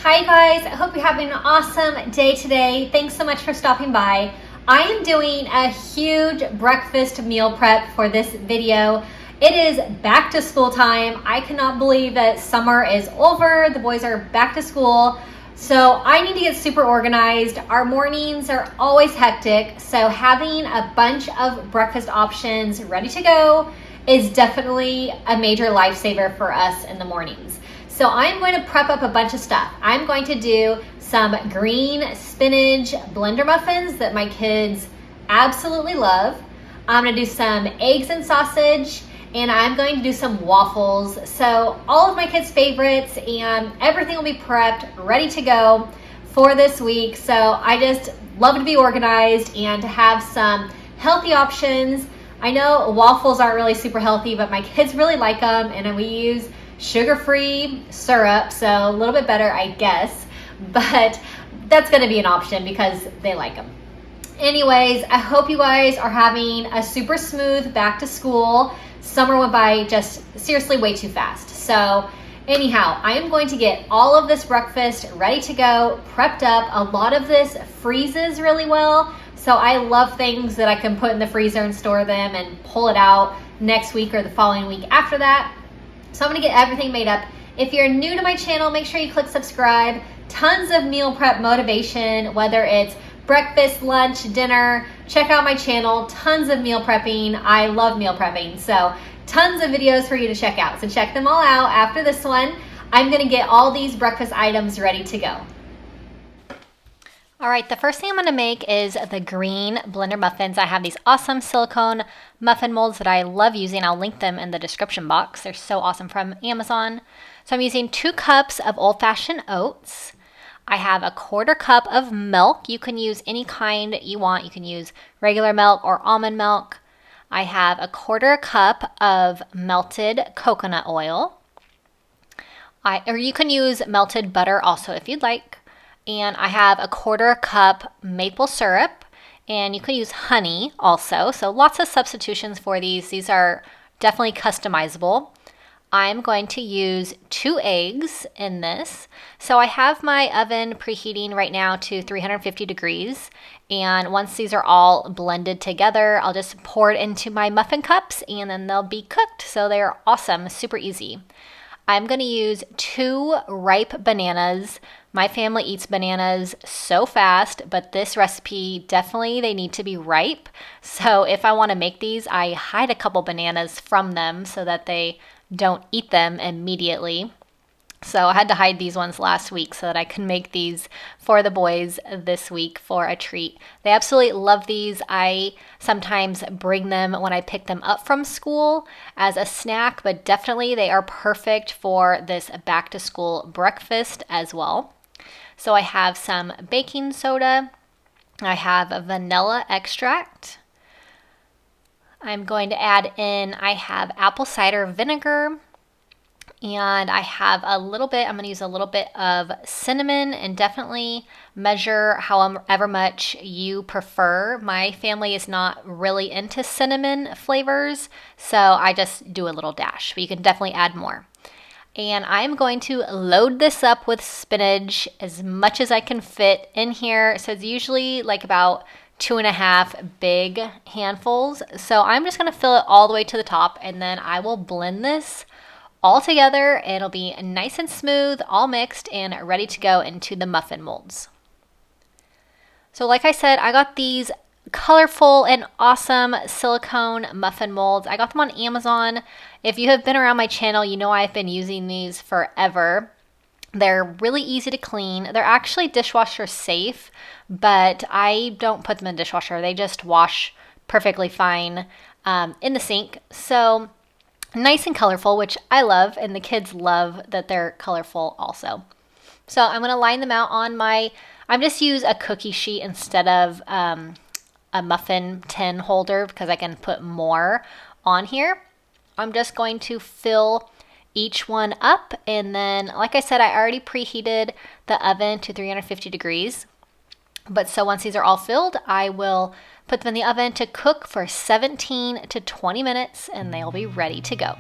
Hi guys, I hope you're having an awesome day today. Thanks so much for stopping by. I am doing a huge breakfast meal prep for this video. It is back to school time. I cannot believe that summer is over. The boys are back to school. So I need to get super organized. Our mornings are always hectic. So having a bunch of breakfast options ready to go is definitely a major lifesaver for us in the mornings. So I'm going to prep up a bunch of stuff. I'm going to do some green spinach blender muffins that my kids absolutely love. I'm going to do some eggs and sausage, and I'm going to do some waffles. So all of my kids' favorites, and everything will be prepped, ready to go for this week. So I just love to be organized and to have some healthy options. I know waffles aren't really super healthy, but my kids really like them, and we use sugar-free syrup, so a little bit better, I guess, but that's going to be an option because they like them. Anyways, I hope you guys are having a super smooth back to school. Summer went by just seriously way too fast. So anyhow, I am going to get all of this breakfast ready to go, prepped up. A lot of this freezes really well, so I love things that I can put in the freezer and store them and pull it out next week or the following week after that. So I'm gonna get everything made up. If you're new to my channel, make sure you click subscribe. Tons of meal prep motivation, whether it's breakfast, lunch, dinner. Check out my channel, tons of meal prepping. I love meal prepping, so tons of videos for you to check out. So check them all out. After this one, I'm gonna get all these breakfast items ready to go. All right, the first thing I'm gonna make is the green blender muffins. I have these awesome silicone muffin molds that I love using. I'll link them in the description box. They're so awesome, from Amazon. So I'm using 2 cups of old-fashioned oats. I have a 1/4 cup of milk. You can use any kind you want. You can use regular milk or almond milk. I have a 1/4 cup of melted coconut oil. Or you can use melted butter also if you'd like. And I have a 1/4 cup maple syrup, and you can use honey also. So lots of substitutions for these. These are definitely customizable. I'm going to use 2 eggs in this. So I have my oven preheating right now to 350 degrees. And once these are all blended together, I'll just pour it into my muffin cups and then they'll be cooked. So they're awesome, super easy. I'm going to use 2 ripe bananas. My family eats bananas so fast, but this recipe, definitely they need to be ripe. So if I want to make these, I hide a couple bananas from them so that they don't eat them immediately. So I had to hide these ones last week so that I can make these for the boys this week for a treat. They absolutely love these. I sometimes bring them when I pick them up from school as a snack, but definitely they are perfect for this back to school breakfast as well. So I have some baking soda. I have a vanilla extract. I'm going to add in, I have apple cider vinegar. And I have a little bit, I'm going to use a little bit of cinnamon, and definitely measure however much you prefer. My family is not really into cinnamon flavors, so I just do a little dash, but you can definitely add more. And I'm going to load this up with spinach as much as I can fit in here. So it's usually like about 2.5 big handfuls. So I'm just going to fill it all the way to the top, and then I will blend this all together. It'll be nice and smooth, all mixed and ready to go into the muffin molds. So like I said, I got these colorful and awesome silicone muffin molds. I got them on Amazon. If you have been around my channel, you know I've been using these forever. They're really easy to clean. They're actually dishwasher safe, but I don't put them in the dishwasher. They just wash perfectly fine in the sink. So nice and colorful, which I love, and the kids love that they're colorful also. So I'm going to line them out on I'm just use a cookie sheet instead of a muffin tin holder because I can put more on here. I'm just going to fill each one up, and then like I said, I already preheated the oven to 350 degrees. But so once these are all filled, I will put them in the oven to cook for 17 to 20 minutes, and they'll be ready to go.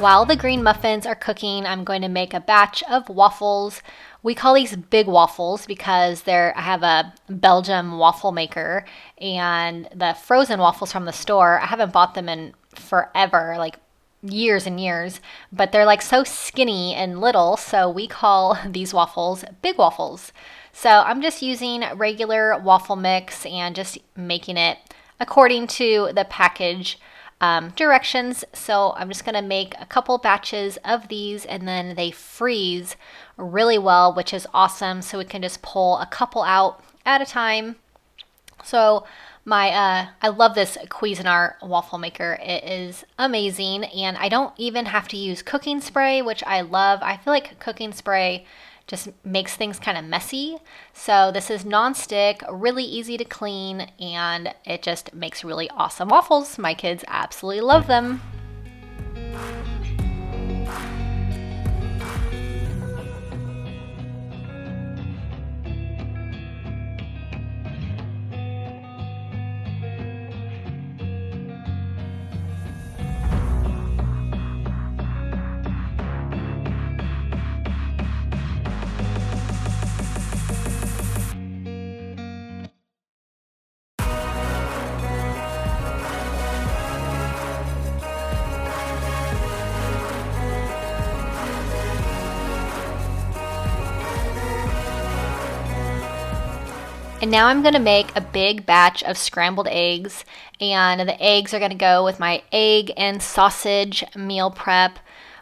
While the green muffins are cooking, I'm going to make a batch of waffles. We call these big waffles because I have a Belgium waffle maker, and the frozen waffles from the store, I haven't bought them in forever, like years and years, but they're like so skinny and little, so we call these waffles big waffles. So I'm just using regular waffle mix and just making it according to the package directions. So I'm just going to make a couple batches of these, and then they freeze really well, which is awesome. So we can just pull a couple out at a time. So I love this Cuisinart waffle maker. It is amazing, and I don't even have to use cooking spray, which I love. I feel like cooking spray just makes things kind of messy. So this is non-stick, really easy to clean, and it just makes really awesome waffles. My kids absolutely love them. And now I'm going to make a big batch of scrambled eggs, and the eggs are going to go with my egg and sausage meal prep.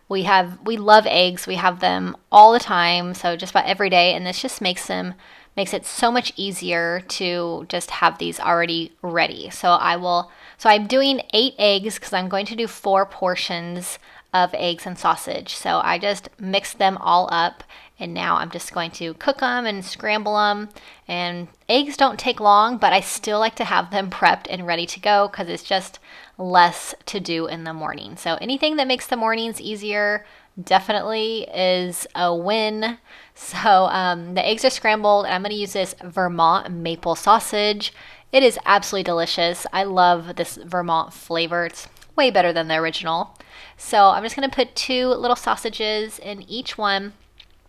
We love eggs. We have them all the time, so just about every day, and this just makes it so much easier to just have these already ready. So I'm doing 8 eggs because I'm going to do 4 portions of eggs and sausage. So I just mix them all up, and now I'm just going to cook them and scramble them. And eggs don't take long, but I still like to have them prepped and ready to go because it's just less to do in the morning. So anything that makes the mornings easier definitely is a win. So the eggs are scrambled, and I'm going to use this Vermont maple sausage. It is absolutely delicious. I love this Vermont flavor. It's way better than the original. So I'm just going to put 2 little sausages in each one.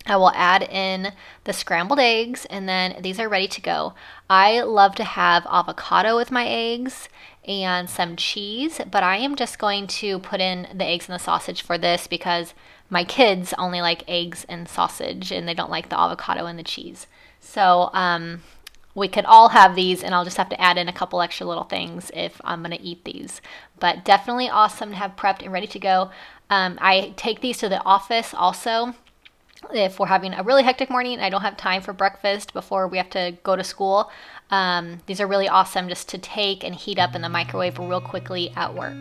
I will add in the scrambled eggs, and then these are ready to go. I love to have avocado with my eggs and some cheese, but I am just going to put in the eggs and the sausage for this because my kids only like eggs and sausage, and they don't like the avocado and the cheese. So we could all have these, and I'll just have to add in a couple extra little things if I'm going to eat these. But definitely awesome to have prepped and ready to go. I take these to the office also. If we're having a really hectic morning and I don't have time for breakfast before we have to go to school, these are really awesome just to take and heat up in the microwave real quickly at work.